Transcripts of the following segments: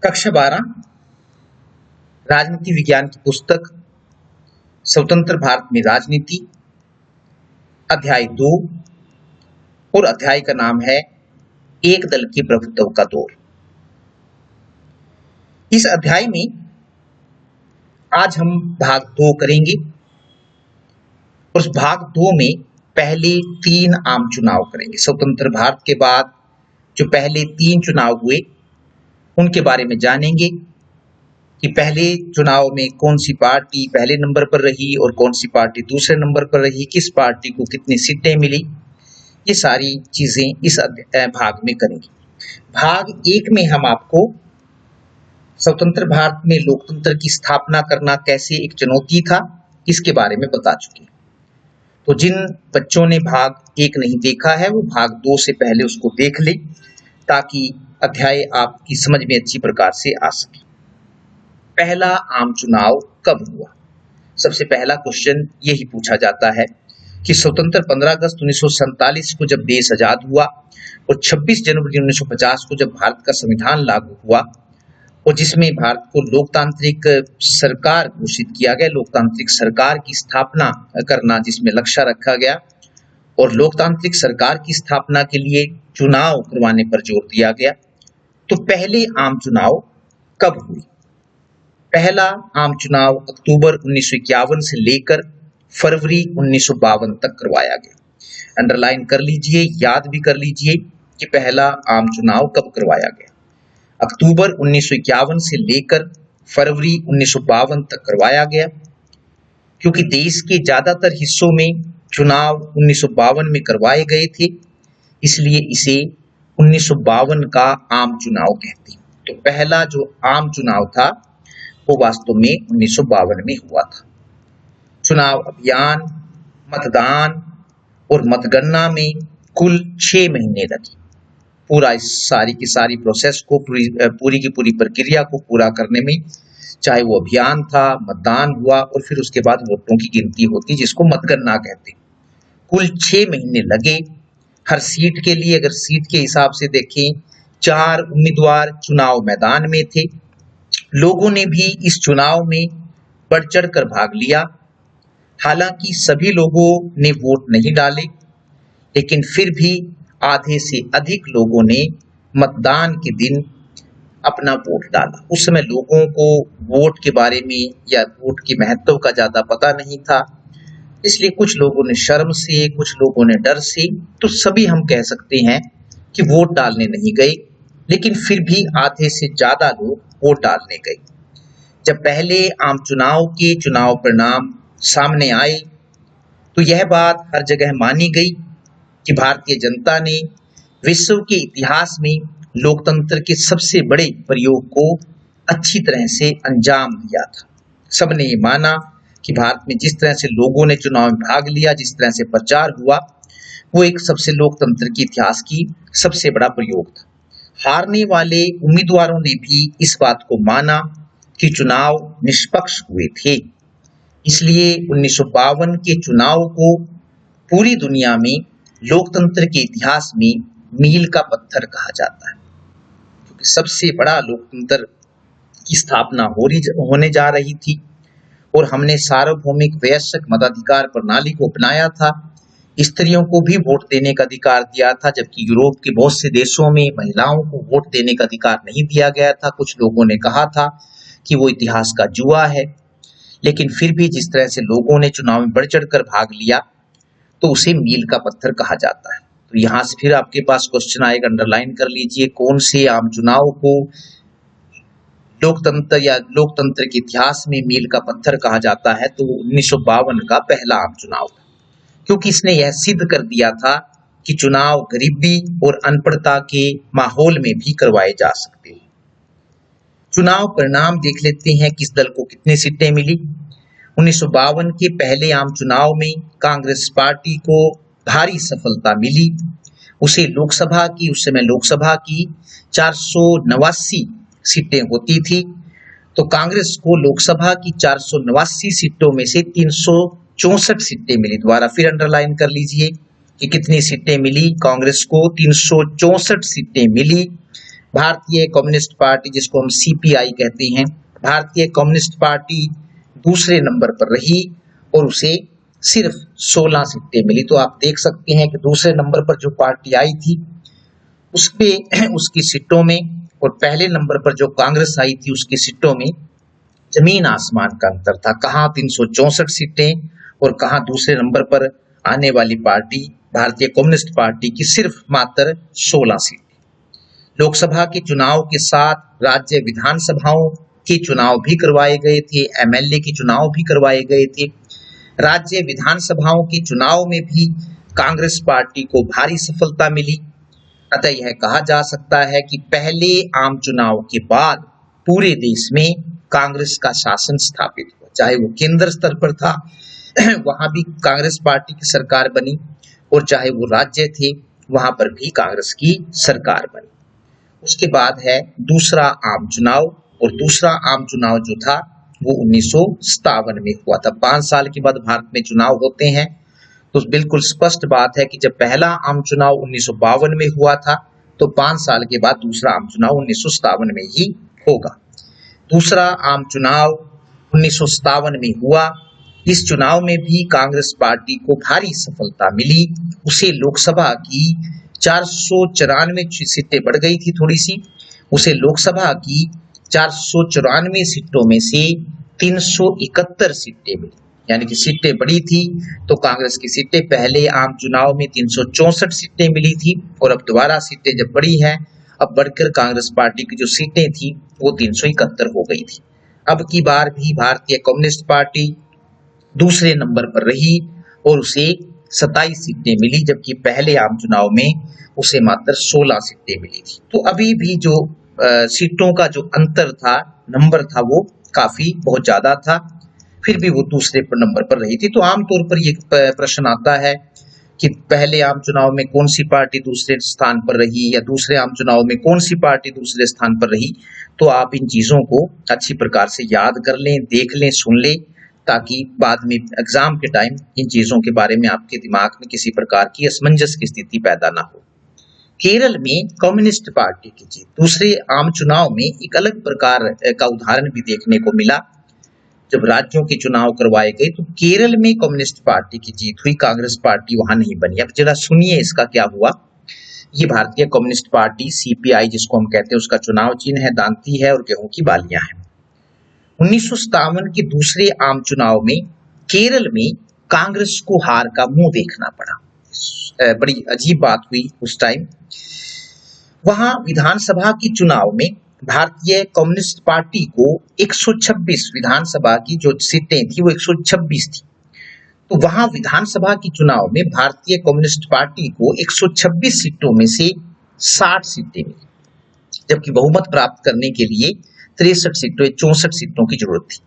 कक्षा 12 राजनीति विज्ञान की पुस्तक स्वतंत्र भारत में राजनीति, अध्याय 2 और अध्याय का नाम है एक दल के प्रभुत्व का दौर। इस अध्याय में आज हम भाग 2 करेंगे। उस भाग 2 में पहले 3 आम चुनाव करेंगे। स्वतंत्र भारत के बाद जो पहले 3 चुनाव हुए उनके बारे में जानेंगे कि पहले चुनाव में कौन सी पार्टी पहले नंबर पर रही और कौन सी पार्टी दूसरे नंबर पर रही, किस पार्टी को कितनी सीटें मिली, ये सारी चीजें इस भाग में करेंगे। भाग 1 में हम आपको स्वतंत्र भारत में लोकतंत्र की स्थापना करना कैसे एक चुनौती था, इसके बारे में बता चुके हैं। तो जिन बच्चों ने भाग 1 नहीं देखा है वो भाग 2 से पहले उसको देख ले, ताकि अध्याय आपकी समझ में अच्छी प्रकार से आ सके। पहला आम चुनाव कब हुआ? सबसे पहला क्वेश्चन यही पूछा जाता है कि स्वतंत्र 15 अगस्त 1947 को जब देश आजाद हुआ और 26 जनवरी 1950 को जब भारत का संविधान लागू हुआ और जिसमें भारत को लोकतांत्रिक सरकार घोषित किया गया, लोकतांत्रिक सरकार की स्थापना करना जिसमें लक्ष्य रखा गया और लोकतांत्रिक सरकार की स्थापना के लिए चुनाव करवाने पर जोर दिया गया, तो पहले आम चुनाव कब हुई? पहला आम चुनाव अक्टूबर 1951 से लेकर फरवरी 1952 तक करवाया गया। अंडरलाइन कर लीजिए, याद भी कर लीजिए कि पहला आम चुनाव कब करवाया गया। अक्टूबर 1951 से लेकर फरवरी 1952 तक करवाया गया, क्योंकि देश के ज्यादातर हिस्सों में चुनाव 1952 में करवाए गए थे, इसलिए इसे 1952 का आम चुनाव कहते हैं। तो पहला जो आम चुनाव था वो वास्तव में 1952 में हुआ था। चुनाव अभियान, मतदान और मतगणना में कुल 6 महीने लगे। पूरा इस सारी की सारी प्रोसेस को पूरी की पूरी प्रक्रिया को पूरा करने में, चाहे वो अभियान था, मतदान हुआ और फिर उसके बाद वोटों की गिनती होती जिसको मतगणना कहते हैं। कुल 6 महीने लगे। हर सीट के लिए अगर सीट के हिसाब से देखें 4 उम्मीदवार चुनाव मैदान में थे। लोगों ने भी इस चुनाव में बढ़ चढ़ कर भाग लिया। हालांकि सभी लोगों ने वोट नहीं डाले, लेकिन फिर भी आधे से अधिक लोगों ने मतदान के दिन अपना वोट डाला। उस समय लोगों को वोट के बारे में या वोट के महत्व का ज्यादा पता नहीं था, इसलिए कुछ लोगों ने शर्म से, कुछ लोगों ने डर से, तो सभी हम कह सकते हैं कि वोट डालने नहीं गए, लेकिन फिर भी आधे से ज्यादा लोग वोट डालने गए। जब पहले आम चुनाव के चुनाव परिणाम सामने आए तो यह बात हर जगह मानी गई कि भारतीय जनता ने विश्व के इतिहास में लोकतंत्र के सबसे बड़े प्रयोग को अच्छी तरह से अंजाम दिया था। सबने ये माना कि भारत में जिस तरह से लोगों ने चुनाव में भाग लिया, जिस तरह से प्रचार हुआ, वो एक सबसे लोकतंत्र के इतिहास की सबसे बड़ा प्रयोग था। हारने वाले उम्मीदवारों ने भी इस बात को माना कि चुनाव निष्पक्ष हुए थे, इसलिए 1952 के चुनाव को पूरी दुनिया में लोकतंत्र के इतिहास में मील का पत्थर कहा जाता है, क्योंकि सबसे बड़ा लोकतंत्र की स्थापना होने जा रही थी और हमने सार्वभौमिक वयस्क मताधिकार प्रणाली को अपनाया था। स्त्रियों को भी वोट देने का अधिकार दिया था, जबकि यूरोप के बहुत से देशों में महिलाओं को वोट देने का अधिकार नहीं दिया गया था। कुछ लोगों ने कहा था कि वो इतिहास का जुआ है, लेकिन फिर भी जिस तरह से लोगों ने चुनाव में बढ़ चढ़कर भाग लिया तो उसे मील का पत्थर कहा जाता है। तो यहाँ से फिर आपके पास क्वेश्चन आएगा, अंडरलाइन कर लीजिए, कौन से आम चुनाव को लोकतंत्र या लोकतंत्र के इतिहास में मील का पत्थर कहा जाता है? तो 1952 का पहला आम चुनाव था, क्योंकि इसने यह सिद्ध कर दिया था कि चुनाव गरीबी और अनपढ़ता के माहौल में भी करवाए जा सकते हैं। चुनाव परिणाम देख लेते हैं, किस दल को कितनी सीटें मिली। 1952 के पहले आम चुनाव में कांग्रेस पार्टी को भारी सफलता मिली। उसे लोकसभा की, उस समय लोकसभा की 489 सीटें होती थी, तो कांग्रेस को लोकसभा की 489 सीटों में से 364 सीटें मिली। दोबारा फिर अंडरलाइन कर लीजिए कि कितनी सीटें मिली कांग्रेस को, 364 सीटें मिली। भारतीय कम्युनिस्ट पार्टी, जिसको हम सीपीआई कहते हैं, भारतीय कम्युनिस्ट पार्टी दूसरे नंबर पर रही और उसे सिर्फ 16 सीटें मिली। तो आप देख सकते हैं कि दूसरे नंबर पर जो पार्टी आई थी उसपे उसकी सीटों में और पहले नंबर पर जो कांग्रेस आई थी उसकी सीटों में जमीन आसमान का अंतर था। कहाँ 364 सीटें और कहाँ दूसरे नंबर पर आने वाली पार्टी भारतीय कम्युनिस्ट पार्टी की सिर्फ मात्र 16 सीटें। लोकसभा के चुनाव के साथ राज्य विधानसभाओं के चुनाव भी करवाए गए थे, एमएलए के चुनाव भी करवाए गए थे। राज्य विधानसभाओं के चुनाव में भी कांग्रेस पार्टी को भारी सफलता मिली। अतः यह कहा जा सकता है कि पहले आम चुनाव के बाद पूरे देश में कांग्रेस का शासन स्थापित हुआ। चाहे वो केंद्र स्तर पर था वहां भी कांग्रेस पार्टी की सरकार बनी और चाहे वो राज्य थे वहां पर भी कांग्रेस की सरकार बनी। उसके बाद है दूसरा आम चुनाव, और दूसरा आम चुनाव जो था वो 1957 में हुआ था। 5 साल के बाद भारत में चुनाव होते हैं, तो बिल्कुल स्पष्ट बात है कि जब पहला आम चुनाव 1952 में हुआ था तो 5 साल के बाद दूसरा आम चुनाव 1957 में ही होगा। दूसरा आम चुनाव 1957 में हुआ। इस चुनाव में भी कांग्रेस पार्टी को भारी सफलता मिली। उसे लोकसभा की 494 सीटें बढ़ गई थी थोड़ी सी। उसे लोकसभा की 494 सीटों में से 371 सीटें मिली, यानी कि सीटें बढ़ी थी। तो कांग्रेस की सीटें पहले आम चुनाव में 364 सीटें मिली थी और अब दोबारा सीटें जब बढ़ी हैं, अब बढ़कर कांग्रेस पार्टी की जो सीटें थी वो 371 हो गई थी। अब की बार भी भारतीय कम्युनिस्ट पार्टी दूसरे नंबर पर रही और उसे 27 सीटें मिली, जबकि पहले आम चुनाव में उसे मात्र 16 सीटें मिली थी। तो अभी भी जो सीटों का जो अंतर था, नंबर था, वो काफी बहुत ज्यादा था, फिर भी वो दूसरे पर नंबर पर रही थी। तो आमतौर पर ये प्रश्न आता है कि पहले आम चुनाव में कौन सी पार्टी दूसरे स्थान पर रही या दूसरे आम चुनाव में कौन सी पार्टी दूसरे स्थान पर रही। तो आप इन चीजों को अच्छी प्रकार से याद कर लें, देख लें, सुन लें, ताकि बाद में एग्जाम के टाइम इन चीजों के बारे में आपके दिमाग में किसी प्रकार की असमंजस की स्थिति पैदा ना हो। केरल में कम्युनिस्ट पार्टी की जीत। दूसरे आम चुनाव में एक अलग प्रकार का उदाहरण भी देखने को मिला। जब राज्यों के चुनाव करवाए गए तो केरल में कम्युनिस्ट पार्टी की जीत हुई, कांग्रेस पार्टी वहां नहीं बनी। अब जरा सुनिए इसका क्या हुआ। ये भारतीय कम्युनिस्ट पार्टी सीपीआई जिसको हम कहते हैं, उसका चुनाव चिन्ह है दांती है और गेहूं की बालियां हैं। 1957 के दूसरे आम चुनाव में केरल में कांग्रेस को हार का मुंह देखना पड़ा। बड़ी अजीब बात हुई उस टाइम। वहां विधानसभा के चुनाव में भारतीय कम्युनिस्ट पार्टी को 126 विधानसभा की जो सीटें थी वो 126 थी। तो वहां विधानसभा के चुनाव में भारतीय कम्युनिस्ट पार्टी को 126 सीटों में से 60 सीटें मिली, जबकि बहुमत प्राप्त करने के लिए 64 सीटों की जरूरत थी।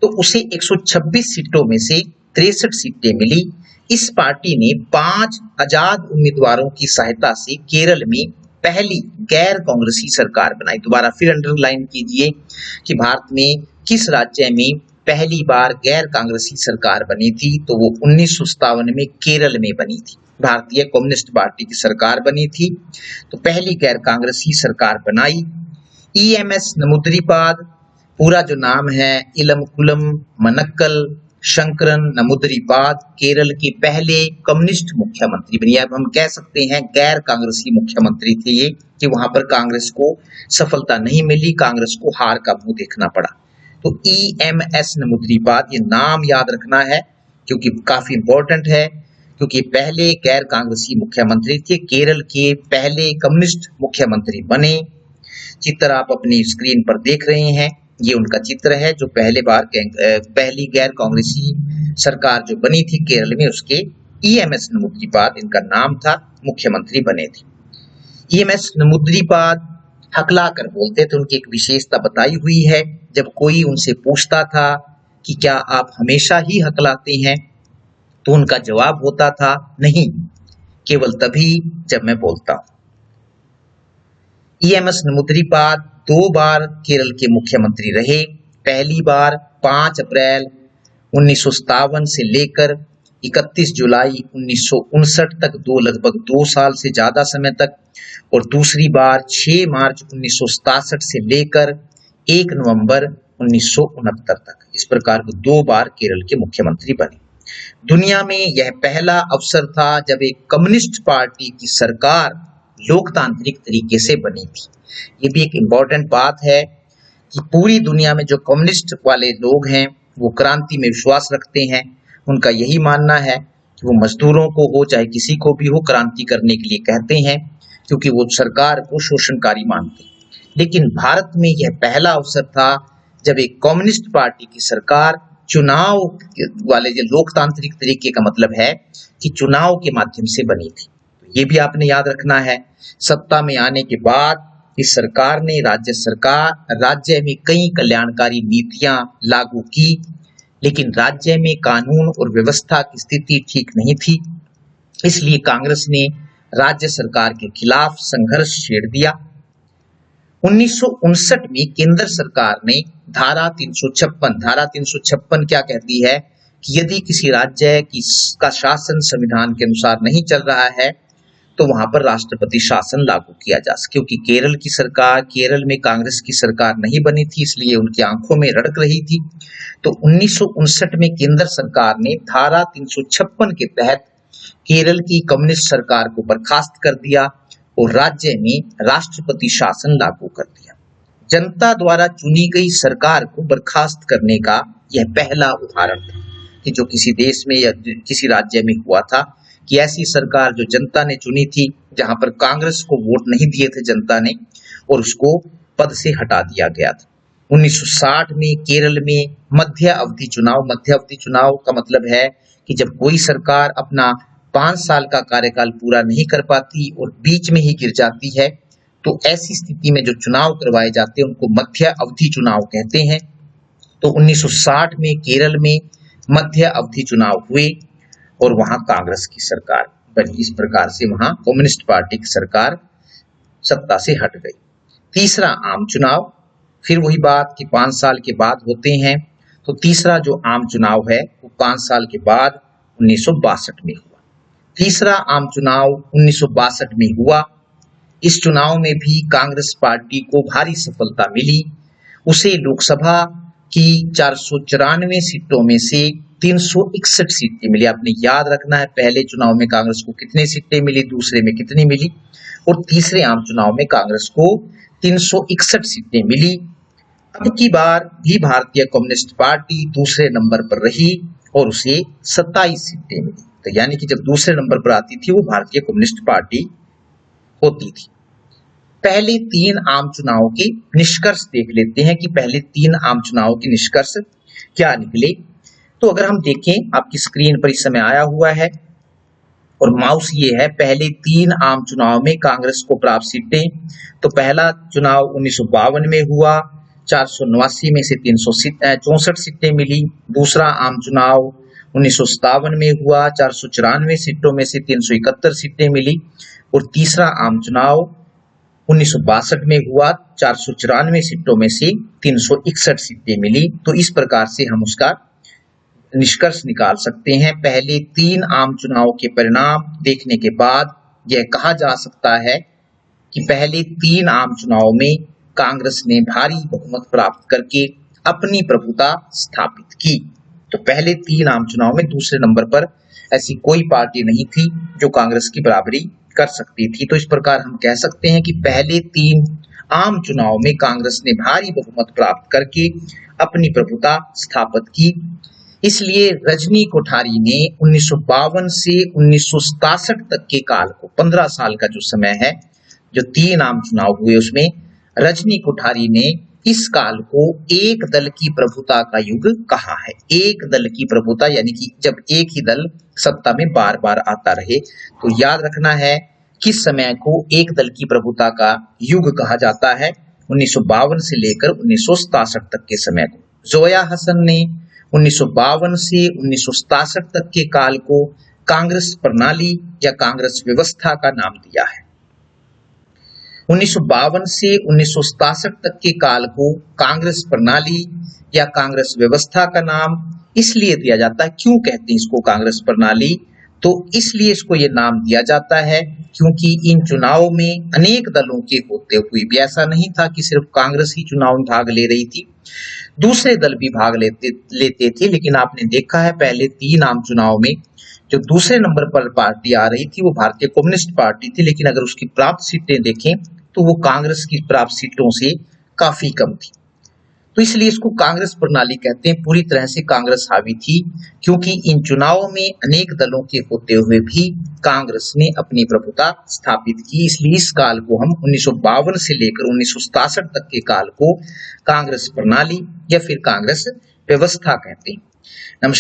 तो उसे 126 सीटों में से 63 सीटें मिली। इस पार्टी ने 5 आजाद उम्मीदवारों की सहायता से केरल में पहली गैर कांग्रेसी सरकार बनाई। दोबारा फिर अंडरलाइन कीजिए कि भारत में किस राज्य में पहली बार गैर कांग्रेसी सरकार बनी थी, तो वो 1957 में केरल में बनी थी। भारतीय कम्युनिस्ट पार्टी की सरकार बनी थी, तो पहली गैर कांग्रेसी सरकार बनाई। ईएमएस नमूद्रीपाद, पूरा जो नाम है इलमकुलम मनक्कल शंकरन नमूद्रीपाद, केरल के पहले कम्युनिस्ट मुख्यमंत्री बने। अब हम कह सकते हैं गैर कांग्रेसी मुख्यमंत्री थे ये, कि वहां पर कांग्रेस को सफलता नहीं मिली, कांग्रेस को हार का मुंह देखना पड़ा। तो ईएमएस नमूद्रीपाद, ये नाम याद रखना है क्योंकि काफी इंपॉर्टेंट है, क्योंकि पहले गैर कांग्रेसी मुख्यमंत्री थे, केरल के पहले कम्युनिस्ट मुख्यमंत्री बने। चित्र आप अपनी स्क्रीन पर देख रहे हैं, ये उनका चित्र है जो पहली गैर कांग्रेसी सरकार जो बनी थी केरल में, उसके ईएमएस नमूद्रीपाद इनका नाम था, मुख्यमंत्री बने थे। ईएमएस नमूद्रीपाद हकला कर बोलते थे, उनकी एक विशेषता बताई हुई है। जब कोई उनसे पूछता था कि क्या आप हमेशा ही हकलाते हैं, तो उनका जवाब होता था नहीं, केवल तभी जब मैं बोलता हूं। ईएमएस नमूद्रीपाद 2 बार केरल के मुख्यमंत्री रहे। पहली बार 5 अप्रैल 1957 से लेकर 31 जुलाई 1959 तक, लगभग 2 साल से ज्यादा समय तक, और दूसरी बार 6 मार्च 1967 से लेकर 1 नवंबर 1969 तक। इस प्रकार 2 बार केरल के मुख्यमंत्री बने। दुनिया में यह पहला अवसर था जब एक कम्युनिस्ट पार्टी की सरकार लोकतांत्रिक तरीके से बनी थी। ये भी एक इम्पोर्टेंट बात है कि पूरी दुनिया में जो कम्युनिस्ट वाले लोग हैं वो क्रांति में विश्वास रखते हैं। उनका यही मानना है कि वो मजदूरों को हो चाहे किसी को भी हो क्रांति करने के लिए कहते हैं, क्योंकि वो सरकार को शोषणकारी मानते हैं। लेकिन भारत में यह पहला अवसर था जब एक कम्युनिस्ट पार्टी की सरकार चुनाव वाले, जो लोकतांत्रिक तरीके का मतलब है कि चुनाव के माध्यम से बनी थी। तो ये भी आपने याद रखना है। सत्ता में आने के बाद इस सरकार ने राज्य में कई कल्याणकारी नीतियां लागू की, लेकिन राज्य में कानून और व्यवस्था की स्थिति ठीक नहीं थी। इसलिए कांग्रेस ने राज्य सरकार के खिलाफ संघर्ष छेड़ दिया। 1959 में केंद्र सरकार ने धारा 356 क्या कहती है कि यदि किसी राज्य का शासन संविधान के अनुसार नहीं चल रहा है तो वहां पर राष्ट्रपति शासन लागू किया जा सके। क्योंकि केरल में कांग्रेस की सरकार नहीं बनी थी, इसलिए उनकी आंखों में रड़क रही थी। तो 1959 में केंद्र सरकार ने धारा 356 के तहत केरल की कम्युनिस्ट सरकार को बर्खास्त कर दिया और राज्य में राष्ट्रपति शासन लागू कर दिया। जनता द्वारा चुनी गई सरकार को बर्खास्त करने का यह पहला उदाहरण था कि जो किसी देश में या किसी राज्य में हुआ था कि ऐसी सरकार जो जनता ने चुनी थी, जहां पर कांग्रेस को वोट नहीं दिए थे जनता ने, और उसको पद से हटा दिया गया था। 1960 में केरल में मध्य अवधि चुनाव का मतलब है कि जब कोई सरकार अपना 5 साल का कार्यकाल पूरा नहीं कर पाती और बीच में ही गिर जाती है, तो ऐसी स्थिति में जो चुनाव करवाए जाते हैं उनको मध्य अवधि चुनाव कहते हैं। तो 1960 में केरल में मध्य अवधि चुनाव हुए और वहां कांग्रेस की सरकार बनी। इस प्रकार से वहां कम्युनिस्ट पार्टी की सरकार सत्ता से हट गई। तीसरा आम चुनाव, फिर वही बात कि 5 साल के बाद होते हैं। तो तीसरा जो आम चुनाव है वो 5 साल के बाद 1962 में हुआ। तीसरा आम चुनाव 1962 में हुआ। इस चुनाव में भी कांग्रेस पार्टी को भारी सफलता मिली। उसे लोकसभा की 494 सीटों में से 361 सीटें मिली। आपने याद रखना है पहले चुनाव में कांग्रेस को कितनी सीटें मिली, दूसरे में कितनी मिली, और तीसरे आम चुनाव में कांग्रेस को 361 सीटें मिली। अब की बार भी भारतीय कम्युनिस्ट पार्टी दूसरे नंबर पर रही और उसे 27 सीटें मिली। तो यानी कि जब दूसरे नंबर पर आती थी वो भारतीय कम्युनिस्ट पार्टी होती थी। पहले 3 आम चुनाव के निष्कर्ष देख लेते हैं कि पहले 3 आम चुनाव के निष्कर्ष क्या निकले। तो अगर हम देखें, आपकी स्क्रीन पर इस समय आया हुआ है और माउस ये है, पहले 3 आम चुनाव में कांग्रेस को प्राप्त सीटें। तो पहला चुनाव 1952 में हुआ, 489 में से 364 सीटें मिली। दूसरा आम चुनाव 1957 में हुआ, 494 सीटों में से 371 सीटें मिली। और तीसरा आम चुनाव 1962 में हुआ, 494 सीटों में से 361 सीटें मिली। तो इस प्रकार से हम उसका निष्कर्ष निकाल सकते हैं। पहले 3 आम चुनाव के परिणाम देखने के बाद यह कहा जा सकता है कि पहले 3 आम चुनाव में कांग्रेस ने भारी बहुमत प्राप्त करके अपनी प्रभुता स्थापित की। तो पहले 3 आम चुनाव में दूसरे नंबर पर ऐसी कोई पार्टी नहीं थी जो कांग्रेस की बराबरी कर सकती थी। तो इस प्रकार हम कह सकते हैं कि पहले 3 आम चुनाव में कांग्रेस ने भारी बहुमत प्राप्त करके अपनी प्रभुता स्थापित की। इसलिए रजनी कोठारी ने 1952 से 1967 तक के काल को, 15 साल का जो समय है, जो 3 आम चुनाव हुए उसमें रजनी कोठारी ने इस काल को एक दल की प्रभुता का युग कहा है। एक दल की प्रभुता यानी कि जब एक ही दल सत्ता में बार बार आता रहे। तो याद रखना है किस समय को एक दल की प्रभुता का युग कहा जाता है, 1952 से लेकर 1967 तक के समय को। जोया हसन ने 1952 से 1967 तक के काल को कांग्रेस प्रणाली या कांग्रेस व्यवस्था का नाम दिया है। 1952 से 1967 तक के काल को कांग्रेस प्रणाली या कांग्रेस व्यवस्था का नाम इसलिए दिया जाता है। क्यों कहते हैं इसको कांग्रेस प्रणाली? तो इसलिए इसको ये नाम दिया जाता है क्योंकि इन चुनावों में अनेक दलों के होते हुए भी ऐसा नहीं था कि सिर्फ कांग्रेस ही चुनाव में भाग ले रही थी, दूसरे दल भी भाग लेते थे। लेकिन आपने देखा है पहले 3 आम चुनाव में जो दूसरे नंबर पर पार्टी आ रही थी वो भारतीय कम्युनिस्ट पार्टी थी, लेकिन अगर उसकी प्राप्त सीटें देखें तो वो कांग्रेस की प्राप्त सीटों से काफी कम थी। तो इसलिए इसको कांग्रेस प्रणाली कहते हैं। पूरी तरह से कांग्रेस हावी थी क्योंकि इन चुनावों में अनेक दलों के होते हुए भी कांग्रेस ने अपनी प्रभुता स्थापित की। इसलिए इस काल को हम 1952 से लेकर 1967 तक के काल को कांग्रेस प्रणाली या फिर कांग्रेस व्यवस्था कहते हैं। नमस्कार।